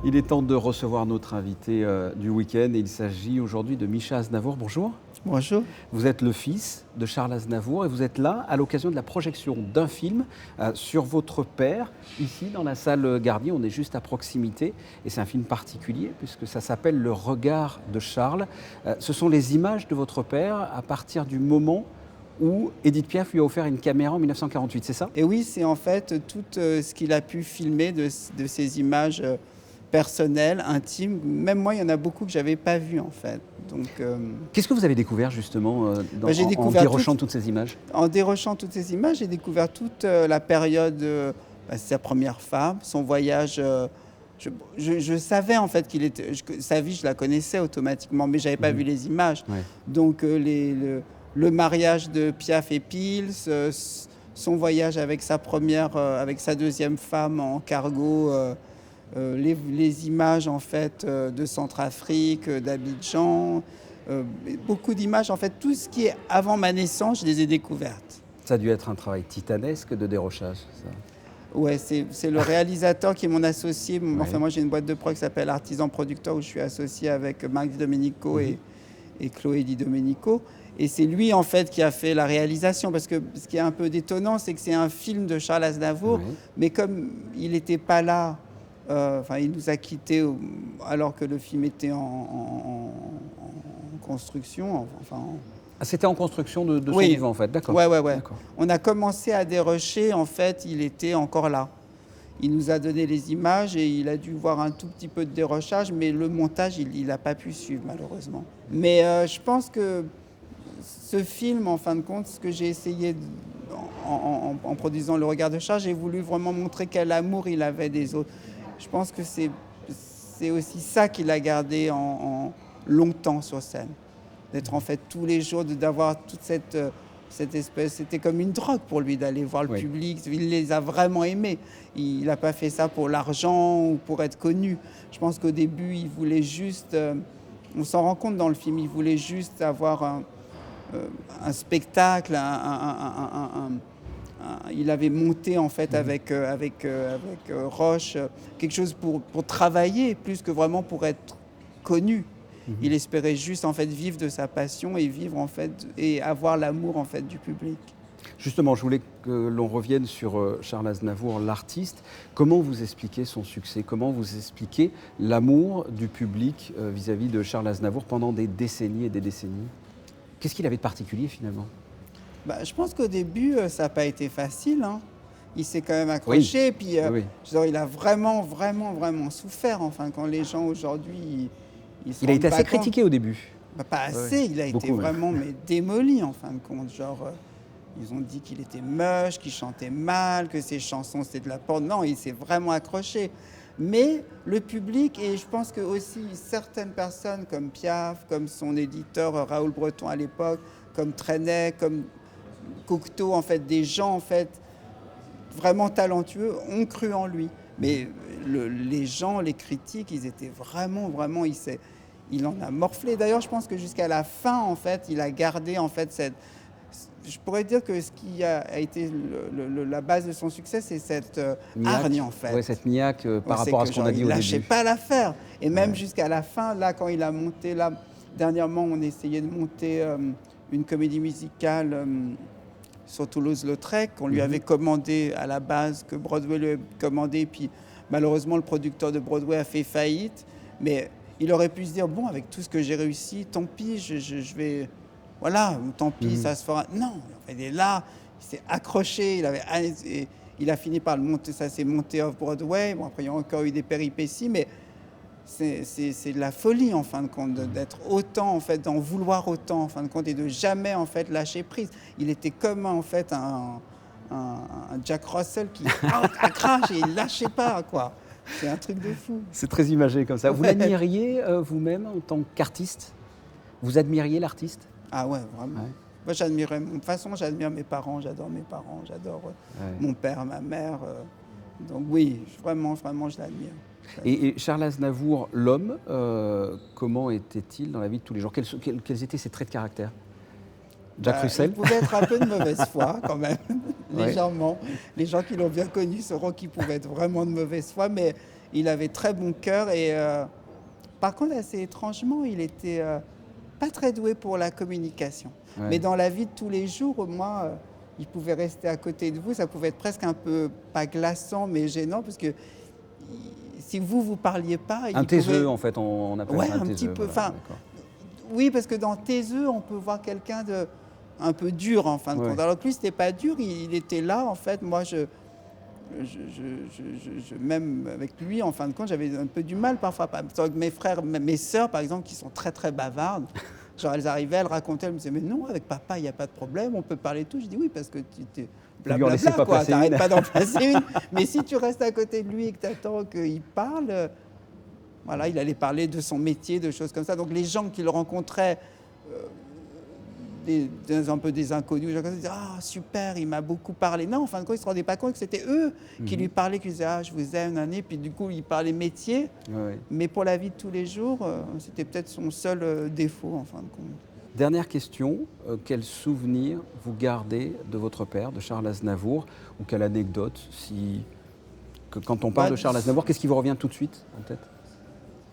Il est temps de recevoir notre invité du week-end et il s'agit aujourd'hui de Mischa Aznavour. Bonjour. Bonjour. Vous êtes le fils de Charles Aznavour et vous êtes là à l'occasion de la projection d'un film sur votre père, ici dans la salle Garnier. On est juste à proximité et c'est un film particulier puisque ça s'appelle Le regard de Charles. Ce sont les images de votre père à partir du moment où Édith Piaf lui a offert une caméra en 1948, c'est ça? Et oui, c'est en fait tout ce qu'il a pu filmer de ces images personnelles, intimes. Même moi, il y en a beaucoup que je n'avais pas vues en fait. Donc, qu'est-ce que vous avez découvert justement en dérochant toutes ces images? En dérochant toutes ces images, j'ai découvert toute la période, sa première femme, son voyage. Je savais en fait qu'il était, sa vie, je la connaissais automatiquement, mais j'avais pas vu les images. Ouais. Donc le mariage de Piaf et Pils, son voyage avec sa deuxième femme en cargo, les images en fait de Centrafrique, d'Abidjan, beaucoup d'images en fait, tout ce qui est avant ma naissance, je les ai découvertes. Ça a dû être un travail titanesque de dérochage, ça. Ouais, c'est le réalisateur qui est mon associé. Ouais. Enfin, moi, j'ai une boîte de prod qui s'appelle Artisan Producteur où je suis associé avec Marc Di Domenico et Chloé Di Domenico. Et c'est lui, en fait, qui a fait la réalisation. Parce que ce qui est un peu détonnant, c'est que c'est un film de Charles Aznavour. Mais comme il n'était pas là, il nous a quittés alors que le film était en construction. C'était en construction de son vivant, en fait, d'accord. Ouais. On a commencé à dérocher, en fait, il était encore là. Il nous a donné les images et il a dû voir un tout petit peu de dérochage, mais le montage, il n'a pas pu suivre, malheureusement. Mais je pense que ce film, en fin de compte, ce que j'ai essayé en produisant Le regard de Charles, j'ai voulu vraiment montrer quel amour il avait des autres. Je pense que c'est aussi ça qu'il a gardé en longtemps sur scène. D'être en fait tous les jours, d'avoir toute cette espèce, c'était comme une drogue pour lui d'aller voir le public, il les a vraiment aimés. Il n'a pas fait ça pour l'argent ou pour être connu. Je pense qu'au début, il voulait juste, on s'en rend compte dans le film, il voulait juste avoir un spectacle, il avait monté en fait avec Roche quelque chose pour travailler plus que vraiment pour être connu. Il espérait juste en fait vivre de sa passion et vivre en fait et avoir l'amour en fait du public. Justement, je voulais que l'on revienne sur Charles Aznavour, l'artiste. Comment vous expliquez son succès? Comment vous expliquez l'amour du public vis-à-vis de Charles Aznavour pendant des décennies et des décennies? Qu'est-ce qu'il avait de particulier finalement? Je pense qu'au début, ça n'a pas été facile. Hein. Il s'est quand même accroché. Puis, il a vraiment souffert. Enfin, quand les gens aujourd'hui... Il a été assez critiqué au début. Pas assez, il a été vraiment démoli en fin de compte. Ils ont dit qu'il était moche, qu'il chantait mal, que ses chansons c'était de la porte. Non, il s'est vraiment accroché. Mais le public, et je pense que aussi certaines personnes comme Piaf, comme son éditeur Raoul Breton à l'époque, comme Trenet, comme Cocteau, en fait, des gens en fait vraiment talentueux ont cru en lui. Mais les gens, les critiques, ils étaient vraiment, il en a morflé. D'ailleurs, je pense que jusqu'à la fin, en fait, il a gardé en fait je pourrais dire que ce qui a été la base de son succès, c'est cette hargne en fait. Oui, cette niaque par rapport à ce qu'on a dit au début. Il lâchait pas l'affaire. Et même jusqu'à la fin, là, quand il a monté, là, dernièrement, on essayait de monter une comédie musicale sur Toulouse-Lautrec, qu'on lui avait commandé à la base, que Broadway lui a commandé, puis malheureusement le producteur de Broadway a fait faillite, mais il aurait pu se dire, bon, avec tout ce que j'ai réussi, tant pis, je vais, voilà, tant pis, ça se fera. Non, il est là, il s'est accroché, il a fini par le monter, ça s'est monté off-Broadway, bon, après il y a encore eu des péripéties, mais c'est de la folie en fin de compte d'être autant en fait, d'en vouloir autant en fin de compte et de jamais en fait lâcher prise. Il était comme en fait un Jack Russell qui crache et il lâchait pas quoi. C'est un truc de fou. C'est très imagé comme ça. Vous l'admiriez vous-même en tant qu'artiste? Vous admiriez l'artiste? Ah ouais, vraiment. Ouais. Moi j'admirais, de toute façon j'admire mes parents, j'adore mon père, ma mère. Donc oui, vraiment je l'admire. Et Charles Aznavour, l'homme, comment était-il dans la vie de tous les jours? Quels étaient ses traits de caractère? Jack Russell? Il pouvait être un peu de mauvaise foi quand même, légèrement. Les gens qui l'ont bien connu sauront qu'il pouvait être vraiment de mauvaise foi, mais il avait très bon cœur et par contre, assez étrangement, il était pas très doué pour la communication. Ouais. Mais dans la vie de tous les jours, moi, il pouvait rester à côté de vous, ça pouvait être presque un peu, pas glaçant, mais gênant, parce que si vous parliez pas, Un il taiseux, pouvait... en fait, on appelle Ouais, ça un un taiseux. petit peu. Voilà, Enfin, d'accord. oui, parce que dans Taiseux, on peut voir quelqu'un de un peu dur en fin de Ouais. compte. Alors que lui, c'était pas dur, il était là. En fait, moi, même avec lui, en fin de compte, j'avais un peu du mal parfois. Avec mes frères, mes sœurs, par exemple, qui sont très très bavardes. Genre, elles arrivaient, elles racontaient, elles me disaient, mais non, avec papa, il n'y a pas de problème, on peut parler de tout. Je dis oui, parce que tu t'es Vous lui en laissez blablabla, pas quoi. passer T'arrêtes une. pas d'en placer une. Mais si tu restes à côté de lui et que tu attends qu'il parle, voilà, il allait parler de son métier, de choses comme ça. Donc les gens qu'il rencontrait, un peu des inconnus, gens comme ça, ils disaient, ah super, il m'a beaucoup parlé. Non, en fin de compte, ils ne se rendaient pas compte que c'était eux qui lui parlaient, qui disaient, ah je vous aime, nanani. Puis du coup, il parlait métier. Ouais. Mais pour la vie de tous les jours, c'était peut-être son seul défaut, en fin de compte. Dernière question, quel souvenir vous gardez de votre père, de Charles Aznavour, ou quelle anecdote quand on parle de Charles Aznavour, qu'est-ce qui vous revient tout de suite en tête?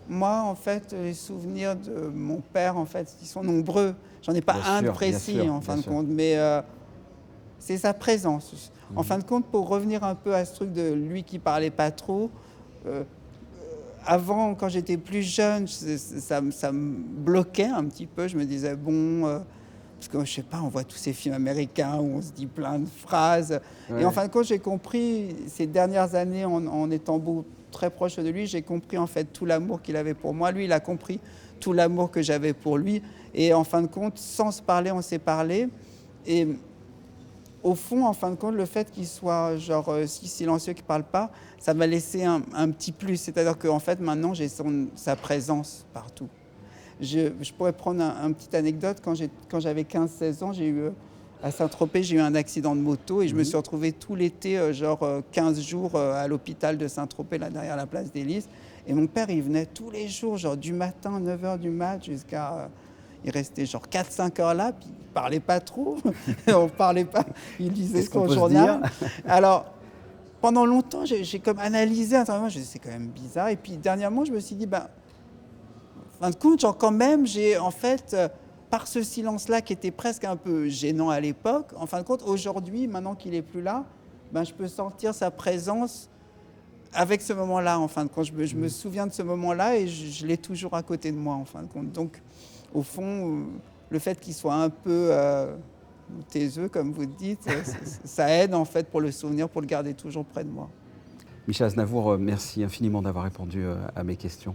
Moi, en fait, les souvenirs de mon père, en fait, ils sont nombreux. J'en ai pas Bien un de sûr, précis, bien sûr, en fin bien de sûr. compte, mais c'est sa présence. En fin de compte, pour revenir un peu à ce truc de lui qui parlait pas trop, avant, quand j'étais plus jeune, ça me bloquait un petit peu. Je me disais, bon, parce que je sais pas, on voit tous ces films américains où on se dit plein de phrases. Ouais. Et en fin de compte, j'ai compris, ces dernières années, en étant très proche de lui, j'ai compris en fait tout l'amour qu'il avait pour moi. Lui, il a compris tout l'amour que j'avais pour lui. Et en fin de compte, sans se parler, on s'est parlé. Et au fond, en fin de compte, le fait qu'il soit genre si silencieux, qu'il ne parle pas, ça m'a laissé un petit plus. C'est-à-dire qu'en fait, maintenant, j'ai sa présence partout. Je pourrais prendre une petite anecdote. Quand j'avais 15-16 ans, à Saint-Tropez, j'ai eu un accident de moto et je me suis retrouvé tout l'été, 15 jours à l'hôpital de Saint-Tropez, là derrière la place des Lys. Et mon père, il venait tous les jours, genre du matin, 9h du mat, jusqu'à... il restait genre 4-5 heures là, puis il parlait pas trop. On parlait pas, il lisait Qu'est-ce qu'on son peut se journal. dire? Alors, pendant longtemps, j'ai comme analysé intérieurement, je me suis dit, c'est quand même bizarre. Et puis dernièrement, je me suis dit, en fin de compte, genre, quand même, j'ai en fait, par ce silence-là qui était presque un peu gênant à l'époque, en fin de compte, aujourd'hui, maintenant qu'il est plus là, je peux sentir sa présence avec ce moment-là, en fin de compte. Je me souviens de ce moment-là et je l'ai toujours à côté de moi, en fin de compte. Donc, au fond, le fait qu'il soit un peu taiseux, comme vous dites, ça aide en fait pour le souvenir, pour le garder toujours près de moi. Michel Aznavour, merci infiniment d'avoir répondu à mes questions.